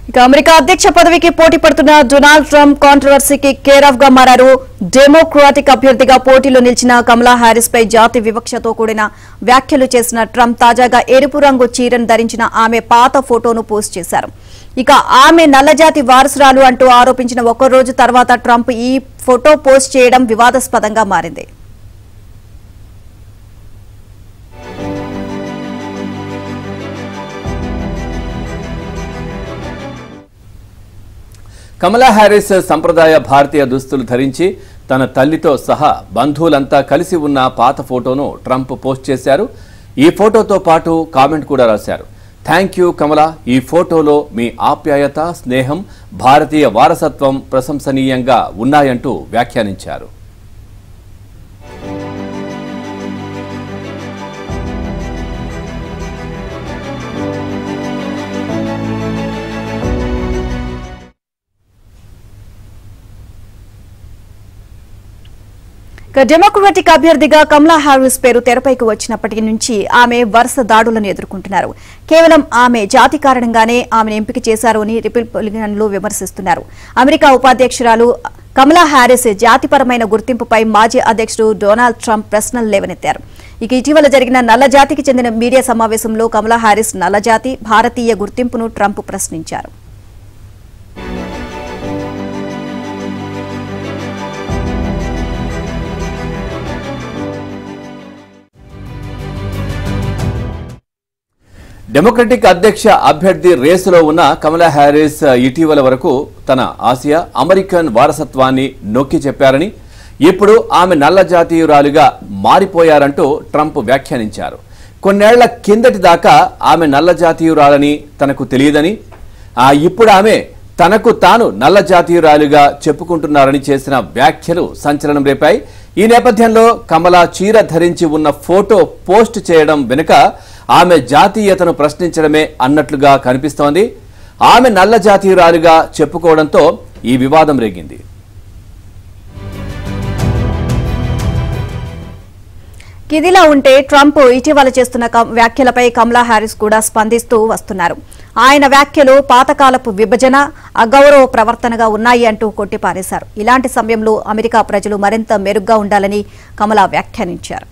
ఇక అమెరికా అధ్యక్ష పదవికి పోటీ పడుతున్న డొనాల్డ్ ట్రంప్ కాంట్రవర్సీకి కేర్ ఆఫ్ గా మారారు. డెమోక్రాటిక్ అభ్యర్థిగా పోటీలో నిలిచిన కమలా హారిస్ పై జాతి వివక్షతో కూడిన వ్యాఖ్యలు చేసిన ట్రంప్ తాజాగా ఎరుపు రంగు చీరను ధరించిన ఆమె పాత ఫోటోను పోస్ట్ చేశారు. ఇక ఆమె నల్లజాతి వారసురాలు అంటూ ఆరోపించిన ఒక్క రోజు తర్వాత ట్రంప్ ఈ ఫోటో పోస్ట్ చేయడం వివాదాస్పదంగా మారింది. కమలా హారిస్ సంప్రదాయ భారతీయ దుస్తులు ధరించి తన తల్లితో సహా బంధువులంతా కలిసి ఉన్న పాత ఫోటోను ట్రంప్ పోస్ట్ చేశారు. ఈ ఫోటోతో పాటు కామెంట్ కూడా రాశారు. థ్యాంక్ యూ కమలా, ఈ ఫోటోలో మీ ఆప్యాయత, స్నేహం, భారతీయ వారసత్వం ప్రశంసనీయంగా ఉన్నాయంటూ వ్యాఖ్యానించారు. డెమోక్రాటిక్ అభ్యర్థిగా కమలా హారిస్ పేరు తెరపైకి వచ్చినప్పటి నుంచి ఆమె వరుస దాడులను ఎదుర్కొంటున్నారు. కేవలం ఆమె జాతి కారణంగానే ఆమెను ఎంపిక చేశారు అని రిపబ్లికన్లు విమర్శిస్తున్నారు. అమెరికా ఉపాధ్యక్షురాలు కమలా హారిస్ జాతిపరమైన గుర్తింపుపై మాజీ అధ్యక్షుడు డొనాల్డ్ ట్రంప్ ప్రశ్నలు లేవనెత్తారు. ఇక ఇటీవల జరిగిన నల్ల జాతికి చెందిన మీడియా సమావేశంలో కమలా హారిస్ నల్లజాతి, భారతీయ గుర్తింపును ట్రంప్ ప్రశ్నించారు. డెమోక్రటిక్ అధ్యక్ష అభ్యర్థి రేసులో ఉన్న కమలా హారిస్ ఇటీవల వరకు తన ఆసియా, అమెరికన్ వారసత్వాన్ని నొక్కి చెప్పారని, ఇప్పుడు ఆమె నల్ల జాతీయురాలుగా మారిపోయారంటూ ట్రంప్ వ్యాఖ్యానించారు. కొన్నేళ్ల కిందటి దాకా ఆమె నల్ల జాతీయురాలని తనకు తెలియదని, ఇప్పుడు ఆమె తనకు తాను నల్ల జాతీయురాలుగా చెప్పుకుంటున్నారని చేసిన వ్యాఖ్యలు సంచలనం రేపాయి. ఈ నేపథ్యంలో కమలా చీర ధరించి ఉన్న ఫోటో పోస్ట్ చేయడం వెనుక ఆమె జాతీయతను ప్రశ్నించడమే అన్నట్లుగా కనిపిస్తోంది. ఆమె నల్ల జాతీయురాలుగా చెప్పుకోవడంతో ఈ వివాదం రేగింది. ఇదిలా ఉంటే ట్రంప్ ఇటీవల చేస్తున్న వ్యాఖ్యలపై కమలా హారిస్ కూడా స్పందిస్తూ వస్తున్నారు. ఆయన వ్యాఖ్యలు పాతకాలపు విభజన, అగౌరవ ప్రవర్తనగా ఉన్నాయి అంటూ కొట్టిపారేశారు. ఇలాంటి సమయంలో అమెరికా ప్రజలు మరింత మెరుగ్గా ఉండాలని కమలా వ్యాఖ్యానించారు.